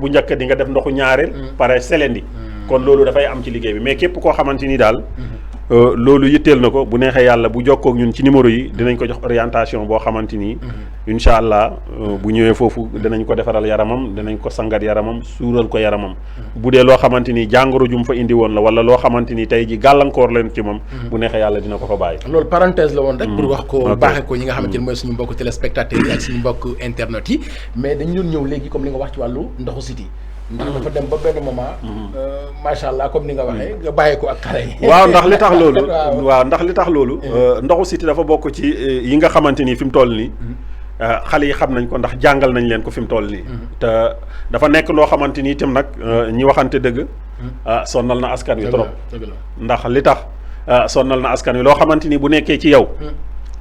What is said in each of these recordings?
bu njëkk di nga def ndoxu ñaareel pare selendi kon loolu dafay am ci liggéey bi mais képp koo xamante ni daal loolu yitteel na ko bu neexee yàlla bu jokkoo ak ñun ci numéro yi dinañ ko jox orientation boo xamante ni incha allah bu ñëwee foofu dinañ ko defaral yaramam dinañ ko sangat yaramam suural ko yaramam bu dee loo xamante ni jàngoro ju mu fa indi woon la wala loo xamante ni tey ji gàllankoor leen ci moom bu neexee yàlla dina ko fa bàyyi. loolu parenthèse la woon rek pour wax ko baaxee ko ñi nga xamante ni mooy suñu mbokk téléspectateurs yi ak suñu mbokk internet yi mais dañ doon ñëw léegi comme li nga wax ci wàllu ndoxu siti ndax dafa dem ba benn moment macha allah comme ni nga waxee nga bàyyi ko ak xale yi waaw ndax li tax loolu waaw ndax li tax loolu ndoxu siti dafa bokk ci yi nga xamante ni fi mu toll nii xale yi xam nañ ko ndax jàngal nañ leen ko fi mu toll nii te dafa nekk loo xamante ni itam nag ñi waxante dëgg sonnal na askan wi trop ndax li tax sonnal na askan wi loo xamante ni bu nekkee ci yow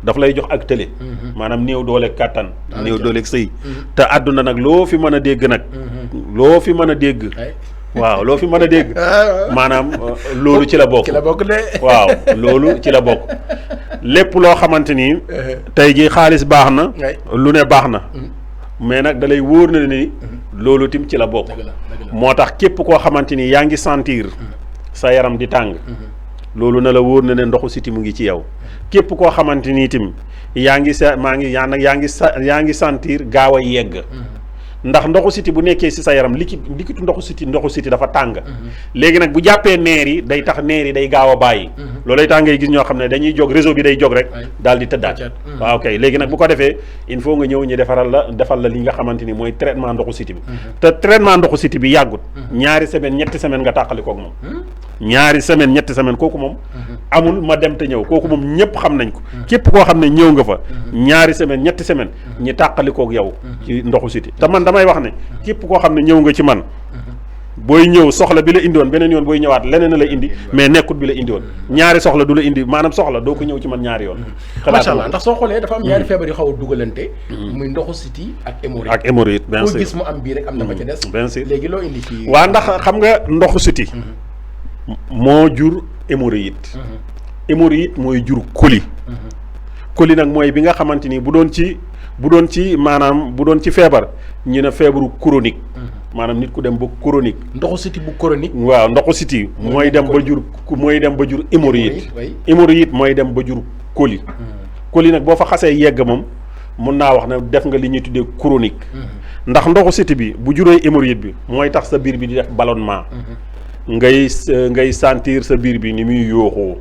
daf lay jox ak tële maanaam néew dooleeg kàttan néew dooleeg sëy te àdduna nag loo fi mën a dégg nag loo fi mën a dégg waaw loo fi mën a dégg maanaam loolu ci la bokk waaw loolu ci la bokk lépp loo xamante ni tey ji xaalis baax na lu ne baax na mais nag da lay wóor na ni loolu tim ci la bokk moo tax képp koo xamante ni yaa ngi sentir sa yaram di tàng loolu na la wóor na ne ndoxu siti mu ngi ci yow képp koo xamante ni itam yaa ngi sentir gaaw a yegg ndax ndoxu siti bu nekkee si sa yaram likitu ndoxu siti dafa tàng léegi nag bu jàppee neer yi day tax neer yi day gaaw a bàyyi loolay tax ngay gis ñoo xam ne dañuy jóg réseau bi day jóg rek daal di tëddaat waaw kay léegi nag bu ko defee il faut nga ñëw ñu defal la li nga xamante ni mooy traitement ndoxu siti bi te traitement ndoxu siti bi yàggut ñaari semaine ñetti semaine nga tàqali koog moom ñaari semaine ñetti semaine kooku moom amul ma dem te ñëw kooku moom ñëpp xam nañ ko képp koo xam ne ñëw nga fa ñaari semaine ñetti semaine ñi tàqali koog yow ci ndoxu siti te man damay wax ne képp koo xam ne ñëw nga ci man booy ñëw soxla bi la indiwoon beneen yoon booy ñëwaat leneen la indi mais nekkut bi la indiwoon ñaari soxla du la indi maanaam soxla doo ko ñëw ci man ñaari yoon macha allah ndax soo xoolee dafa am ñaari feebar yu xaw a dugalante muy ndoxu siti ak hémorroïde bien sûr boo gis mu am bii rek am na ba ca des bien sûr léegi loo indi ci waa ndax xam nga ndoxu siti moo jur hémorroïde hémorroïde mooy jur coli coli nag mooy bi nga xamante ni bu doon ci feebar ñu ne feebaru chronique maanaam nit ku dem ba chronique ndoxu siti bu chronique waaw ndoxu siti mooy dem ba jur hémorroïde hémorroïde mooy dem ba jur coli coli nag boo fa xasee yegg moom mun naa wax ne def nga li ñuy tuddee chronique ndax ndoxu siti bi bu juróoy hémorroïde bi mooy tax sa biir bi di def ballonnement ngay sentir sa biir bi ni muy yooxoo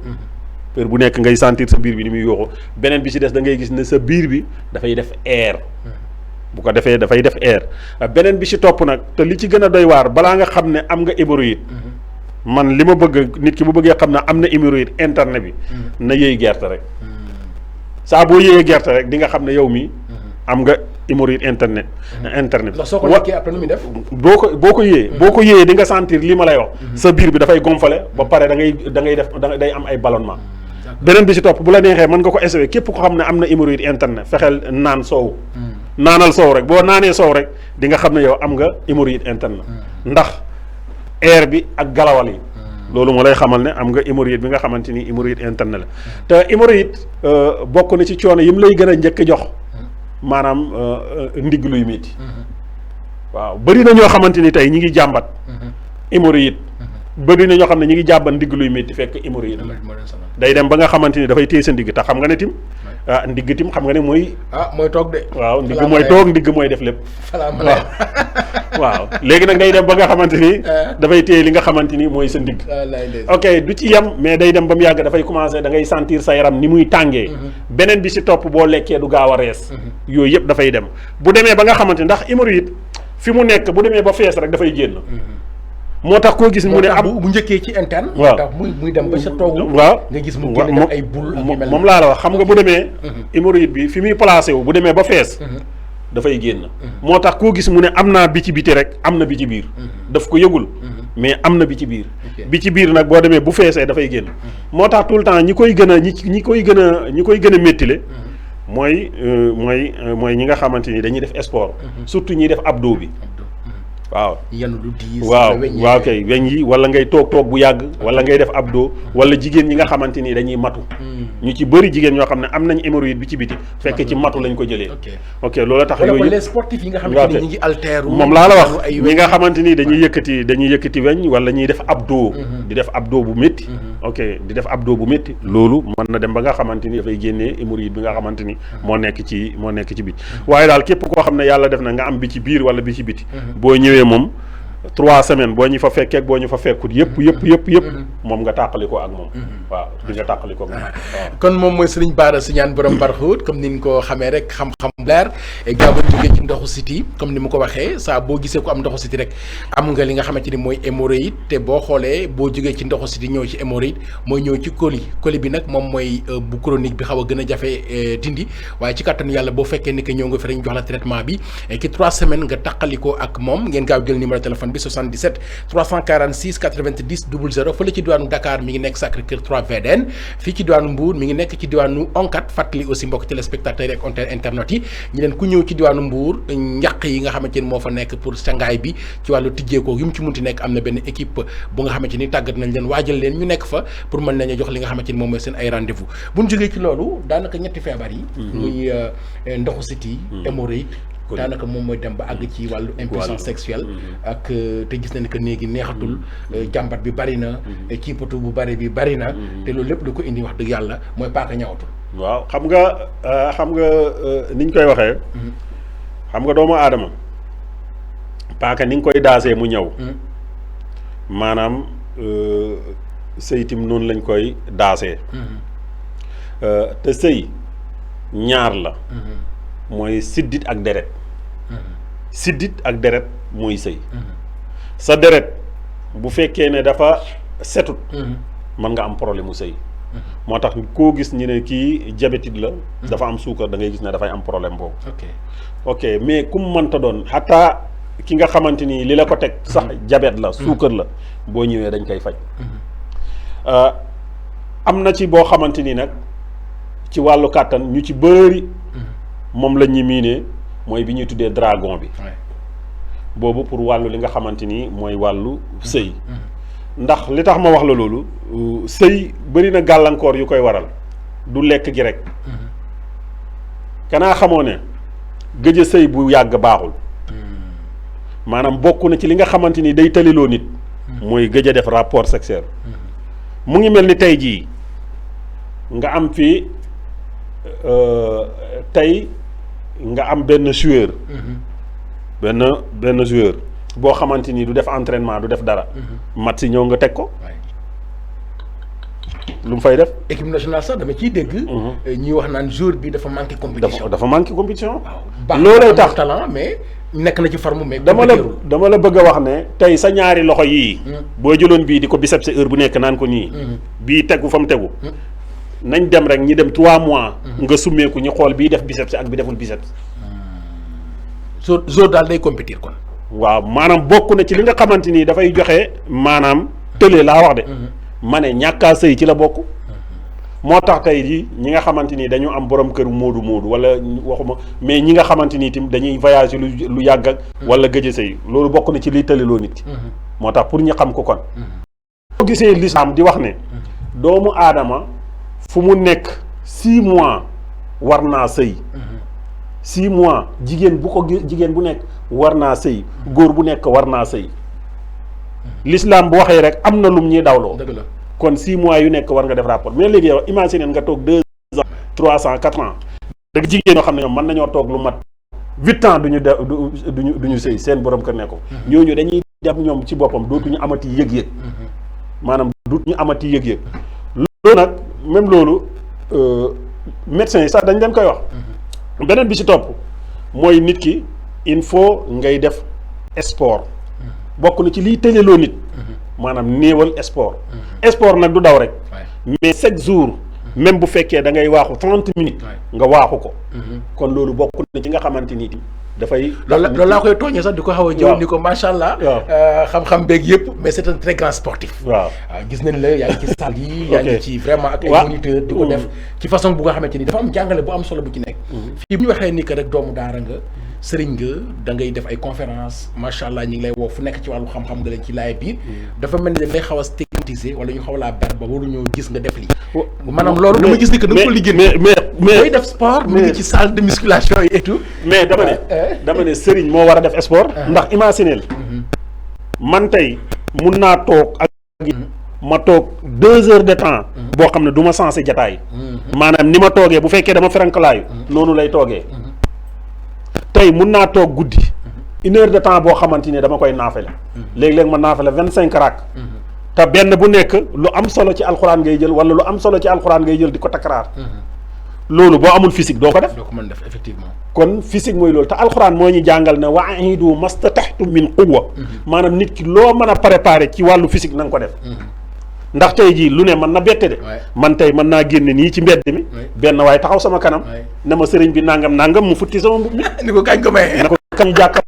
heure bu nekk ngay sentir sa biir bi ni muy yooxoo beneen bi ci des da ngay gis ne sa biir bi dafay def air bu ko defee dafay def air beneen bi ci topp nag te li ci gën a doy waar balaa nga xam ne am nga hémorroïde man li ma bëgg nit ki bu bëggee xam ne am na hémorroïde interne bi na yëy gerte rek saa boo yëyee gerte rek di nga xam ne yow mi am nga hémorroïde interne bi ndax soo ko lekkee après nu muy def boo ko yëyee di nga sentir li ma lay wax sa biir bi dafay gonfale ba pare day am ay ballonnement beneen bi ci topp bu la neexee mën nga ko essayer képp ko xam ne am na hémorroïde interne fexeel naan soow naanal soow rek boo naanee soow rek di nga xam ne yow am nga hémorroïde interne ndax air bi ak galawal yi loolu moo lay xamal ne am nga hémorroïde bi nga xamante ni hémorroïde interne la te hémorroïde bokk na ci coono yi mu lay gën a njëkk jox maanaam ndigg luy métti waaw bëri na ñoo xamante ni tey ñi ngi jàmbat hémorroïde bëri na ñoo xam ne ñi ngi jàmbat ndigg luy métti fekk hémorroïde day dem ba nga xamante ni dafay téye sa ndigg te xam nga ne tim ndigg tim xam nga ne mooy mooy toog de waaw ndigg mooy toog ndigg mooy def lépp waaw léegi nag day dem ba nga xamante ni dafay téye li nga xamante ni mooy sa ndigg ok du ci yem mais day dem ba mu yàgg dafay commencer da ngay sentir sa yaram ni muy tàngee beneen bi ci topp boo lekkee du gaaw a rees yooyu yëpp dafay dem bu demee ba nga xamante ni ndax hémorroïde fi mu nekk bu demee ba fees rek dafay génn moo tax koo gis mu ne am bu njëkkee ci interne waaw tax muy dem ba sa toogu waaw nga gis mu génn def ay boule moom laa la wax xam nga bu demee hémorroïde bi fi muy placé wu bu demee ba fees dafay génn moo tax koo gis mu ne am naa bi ci biti rek am na bi ci biir daf ko yëgul mais am na bi ci biir bi ci biir nag boo demee bu feesee dafay génn moo tax tout le temps ñi koy gën a méttile mooy ñi nga xamante ni dañuy def sport surtout ñiy def abdo bi waaw yenn lu diis. waaw kay weñ yi wala ngay toog bu yàgg wala ngay def abdo wala jigéen ñi nga xamante ni dañuy matu. ñu ci bëri jigéen ñoo xam ne am nañ hémorroïde bi ci biti fekk ci matu lañ ko jëlee. ok loolu tax yooyu les sportifs yi nga xamante ni ñu ngi altéru moom laa la wax ñi nga xamante ni dañuy yëkkati weñ wala ñuy def abdo. di def abdo bu métti. di def abdo bu métti loolu mën na dem ba nga xamante ni dafay génnee hémorroïde bi nga xamante ni moo nekk ci biti waaye daal képp koo xam ne yàlla def na nga am bi ci biir wala bi ci biti boo ñëwee moom 3 semaines boo ñu fa fekkee boo ñu fa fekkut yëpp moom nga tàqali ko ak moom. waaw di nga tàqali ko ak moom waaw. kon moom mooy Serigne Bara Signane borom Barxuut comme ni ñu ko xamee rek xam-xam leer et gaaw a jógee ci ndoxu siti comme ni mu ko waxee saa boo gisee ko am ndoxu siti rek am nga li nga xamante ni mooy hémorroïde te boo xoolee boo jógee ci ndoxu siti ñëw ci hémorroïde mooy ñëw ci coli bi nag moom mooy bu chronique bi xaw a gën a jafe dindi waaye ci kattanu yàlla boo fekkee ni que ñëw nga fi dañu jox la traitement bi ci 3 semaines nga tàqali ko ak moom ngeen gaaw jël numéro téléphone bi 77 346 90 00 fële ci diwaanu Dakar mi ngi nekk Sacré-Cœur 3 VDN fii ci diwaanu Mbour mi ngi nekk ci diwaanu Oncat fàttali aussi mbokk téléspectateurs yi ak internet yi ñu leen ku ñëw ci diwaanu Mbour njaq yi nga xamante ni moo fa nekk pour sangaay bi ci wàllu tijjeekoo yu mu ci munti nekk am na benn équipe bu nga xamante ni tàggat nañ leen waajal leen ñu nekk fa pour mën nañu jox li nga xamante ni moom mooy seen ay rendez-vous bu ñu jógee ci loolu daanaka ñetti feebar yi muy ndoxu siti hémorroïde daanaka moom mooy dem ba àgg ci wàllu impuissance sexuelle ak te gis nañ que néegi neexatul jàmbat bi bari na ciipatu bu bari bi bari na te loolu lépp lu ko indi wax dëgg yàlla mooy paaka ñawatul waaw xam nga niñ koy waxee xam nga doomu aadama paaka ni nga koy daasee mu ñëw maanaam sëytim noonu lañ koy daasee te sëy ñaar la mooy siddit ak deret siddit ak deret mooy sëy sa deret bu fekkee ne dafa setut mën nga am problème mu sëy moo tax koo gis ñu ne kii diabétique la dafa am suukar da ngay gis ne dafay am problème boobu ok mais ku mu mënta doon xataa ki nga xamante ni li la ko teg sax diabète la suukar la boo ñëwee dañ koy faj am na ci boo xamante ni nag ci wàllu kàttan ñu ci bëri moom la ñuy miinee mooy bi ñuy tuddee dragon bi boobu pour wàllu li nga xamante ni mooy wàllu sëy ndax li tax ma wax la loolu sëy bëri na gàllankoor yu koy waral du lekk gi rek kanaa xamoo ne gëj a sëy bu yàgg baaxul maanaam bokk na ci li nga xamante ni day tëliloo nit mooy gëj a def rapport sexuel mu ngi mel ni tey jii nga am fii tey nga am benn joueur benn joueur boo xamante ni du def entraînement du def dara mat si ñëw nga teg ko lu mu fay def équipe nationale sax dama ciy dégg ñuy wax naan jour bi dafa manqué compétition dafa manqué compétition loolay tax talent mais nekk na ci forme mais dama la bëgg a wax ne tey sa ñaari loxo yii boo jëloon bii di ko biceps heure bu nekk naan ko nii bii tegu fa mu tegu nañ dem rek ñi dem 3 mois nga summeeku ñu xool bii def biceps ak bi deful biceps jour daal day compétir kon waaw maanaam bokk na ci li nga xamante ni dafay joxe maanaam tële laa wax de ma ne ñàkkaa sëy ci la bokk moo tax tey jii ñi nga xamante ni dañu am borom kër moodu wala waxuma mais ñi nga xamante ni itam dañuy voyage lu yàgg ak wala gëj a sëy loolu bokk na ci liy tëleloo nit ki moo tax pour ñu xam ko kon boo gisee lislaam di wax ne doomu aadama fu mu nekk 6 mois war naa sëy 6 mois jigéen bu nekk war naa sëy góor bu nekk war naa sëy l'islam bu waxee rek am na lum ñuy dawloo dëgg la kon 6 mois yu nekk war nga def rapport mais léegi yow imagine nga toog 2 ans 3 ans 4 ans rek jigéen ñoo xam ne ñoom mën nañoo toog lu mat 8 ans duñu sëy seen borom kër ne ko ñooñu dañuy dem ñoom ci boppam dootuñu amati yëg-yëg maanaam dootuñu amati yëg-yëg loolu nag même loolu médecins yi sax dañ leen koy wax beneen bi ci topp mooy nit ki il faut ngay def sport bokk na ci liy tëjaloo nit maanaam néewal sport nag du daw rek mais chaque jour même bu fekkee da ngay waaxu 30 minutes nga waaxu ko kon loolu bokk na ci nga xamante ni dafay loolu laa koy tooñee sax di ko xaw a jëw ni ko macha allah xam-xam beeg yëpp mais c'est un très grand sportif waaw gis nañ la yaa ngi ci salle yi yaa ngi ci vraiment ak ay moniteur di ko def ci façon bu nga xamante ni dafa am jàngale bu am solo bu ci nekk fii bu ñu waxee ni que rek doomu daara nga sëriñ nga da ngay def ay conférence macha allah ñi ngi lay woo fu nekk ci wàllu xam-xam nga leen ci laay biir dafa mel ni dañ lay xaw a stigmatiser wala ñu xaw laa ber ba waruñoo gis nga def lii maanaam loolu dama gis ni que da nga ko liggéey mais def sport mu ngi ci salle de musculation yi et tout mais dama ne sëriñ moo war a def sport ndax imagineel man tey mun naa toog ak ma toog 2 heures de temps boo xam ne du ma sensé jataay maanaam ni ma toogee bu fekkee dama ferankalaayu noonu lay toogee tey mun naa toog guddi 1 heure de temps boo xamante ni dama koy naafale léeg-léeg ma naafale 25 rak te benn bu nekk lu am solo ci alxuraan ngay jël wala lu am solo ci alxuraan ngay jël di ko takraar loolu boo amul physique doo ko def. doo ko mën def effectivement. kon physique mooy loolu te alxuraan moo ñu jàngal ne wa'idu mastata'tum min quwwa maanaam nit ki loo mën a préparer ci wàllu physique na nga ko def. ndax tey jii lu ne mën na bette de. man tey mën naa génne nii ci mbedd mi. benn waaye taxaw sama kanam. ne ma sëriñ bi nangam mu futti sama mbubb mi. ni ko kañ ko maye. ne ko kañ jàkkaar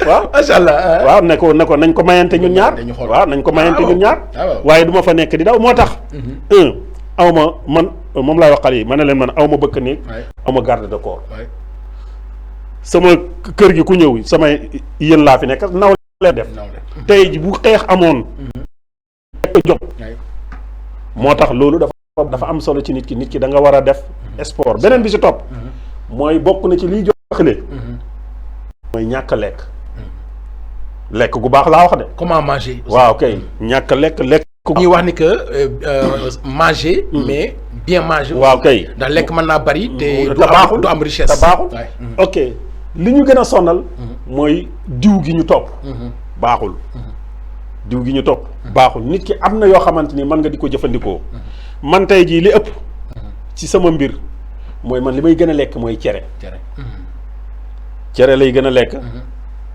waaw macha allah. waaw ne ko nañ ko mayante ñun ñaar. waaw nañ ko mayante ñun ñaar. waaye du ma fa nekk di daw moo tax. aw ma man moom laay wax xale yi ma ne leen man aw ma bëkk néeg aw ma garde de corps sama kër gi ku ñëw sama yéen laa fi nekk naw leen def tey ji bu xeex amoon nekk jot moo tax loolu dafa am solo ci nit ki da nga war a def sport beneen bi si topp mooy bokk na ci liy joxle mooy ñàkk lekk gu baax laa wax de comment manger waaw kay ñàkk lekk ñuy wax ni que manger mais bien manger waaw kay ndax lekk mën naa bari te baaxul du am richesse te baaxul ok li ñu gën a sonal mooy diw gi ñu topp baaxul diw gi ñu topp baaxul nit ki am na yoo xamante ni mën nga di ko jëfandikoo man tey jii li ëpp ci sama mbir mooy man li may gën a lekk mooy cere lay gën a lekk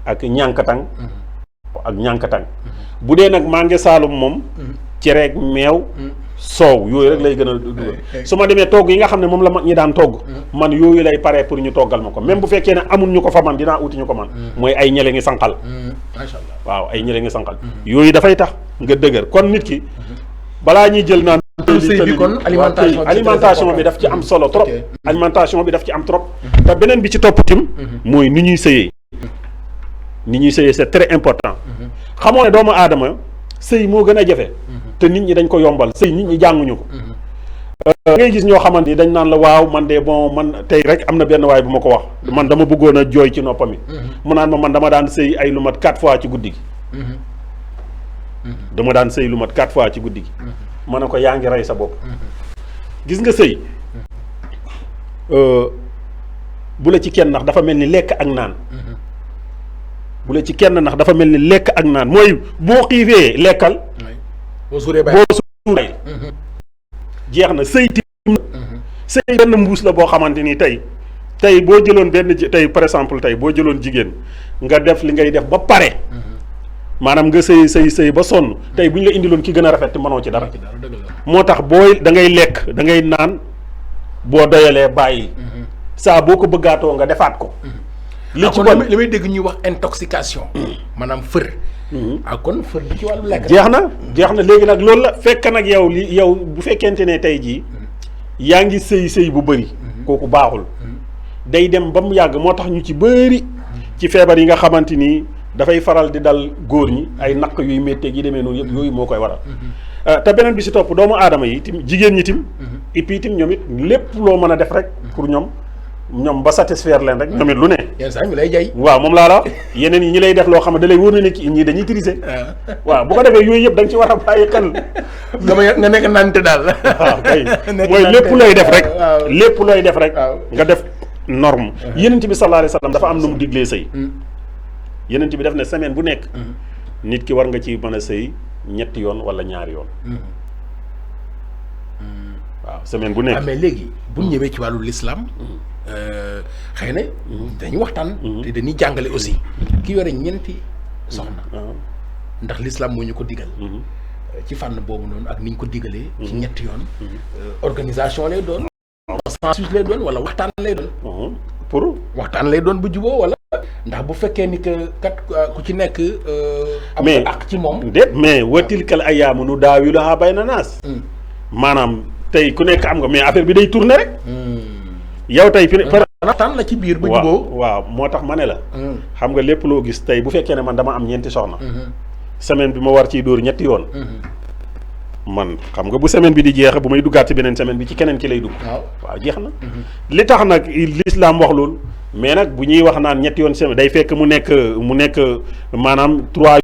ak ñànkatang bu dee nag maa ngi saalum moom cereeg meew soow yooyu rek lay gën a dugal su ma demee togg yi nga xam ne moom la mag ñi daan togg man yooyu lay pare pour ñu toggal ma ko même bu fekkee ne amul ñu ko fa man dinaa uti ñu ko man mooy ay ñele ngi sànqal macha allah waaw ay ñele ngi sànqal yooyu dafay tax nga dëgër kon nit ki balaa ñuy jël naan kon alimentation bi daf ci am solo trop alimentation bi daf ci am trop te beneen bi ci topp tim mooy ni ñuy sëyee c'est très important xamoo ne doomu aadama sëy moo gën a jafe te nit ñi dañ ko yombal sëy nit ñi jànguñu ko ngay gis ñoo xamante ni dañ naan la waaw man de bon man tey rek am na benn waay bu ma ko wax man dama bëggoon a jooy ci noppam yi mu naan ma man dama daan sëy ay lu mat 4 fois ci guddi gi dama daan sëy lu mat 4 fois ci guddi gi ma ne ko yaa ngi rey sa bopp gis nga sëy bu la ci kenn ndax dafa mel ni lekk ak naan bu la ci kenn ndax dafa mel ni lekk ak naan mooy boo xiifee lekkal boo suuree jeex na sëy tim sëy benn mbuus la boo xamante ni tey boo jëloon tey par exemple tey boo jëloon jigéen nga def li ngay def ba pare maanaam nga sëy ba sonn tey bu ñu la indiloon ki gën a rafet mënoo ci dara moo tax da ngay lekk da ngay naan boo doyalee bàyyi saa boo ko bëggaatoo nga defaat ko li ci bon li may dégg ñuy wax intoxication maanaam fër kon fër bi ci wàllu lekk jeex na léegi nag loolu la fekk nag yow bu fekkente ne tey jii yaa ngi sëy bu bëri kooku baaxul day dem ba mu yàgg moo tax ñu ci bëri ci feebar yi nga xamante ni dafay faral di dal góor ñi ay naq yuy métteeg yi demee noonu yëpp yooyu moo koy waral te beneen bi si topp doomu aadama yi tim jigéen ñi tim et puis tim ñoom it lépp loo mën a def rek pour ñoom ba satisfaire leen rek ñoom it lu ne. yenn saa ñu lay jay. waaw moom laa la yeneen yi ñi lay def loo xam ne da lay wóor na ne ñii dañuy triser. waaw bu ko defee yooyu yëpp da nga ci war a bàyyi xel. nga nekk nante daal. waaw kay mooy lépp looy def rek. lépp looy def rek. nga def norme. Yonent bi sallallahu alayhi wa sallam dafa am nu mu diglee sëy. Yonent bi def ne semaine bu nekk. nit ki war nga ci mën a sëy ñetti yoon wala ñaari yoon. waaw semaine bu nekk. mais léegi bu ñëwee ci wàllu l'islam. xëy na dañuy waxtaan te dañuy jàngale aussi ki yore ñeenti soxna ndax l'islam moo ñu ko digal ci fànn boobu noonu ak ni ñu ko digalee ci ñetti yoon organisation lay doon consensus lay doon wala waxtaan lay doon pour waxtaan lay doon bu juboo wala ndax bu fekkee ni que kat ku ci nekk am na àq ci moom déet mais wa tilkal ayyaamu nudaawiluhaa bayna naas maanaam tey ku nekk am nga mais affaire bi day tourner rek yow tey waxtaan la ci biir ba juboo waaw moo tax ma ne la xam nga lépp loo gis tey bu fekkee ne man dama am ñeenti soxna semaine bi ma war ciy dóor ñetti yoon man xam nga bu semaine bi di jeex bu may duggaat ci beneen semaine bi ci keneen ki lay dugg waaw jeex na li tax nag l'islam wax loolu mais nag bu ñuy wax naan ñetti yoon semaine day fekk mu nekk maanaam 3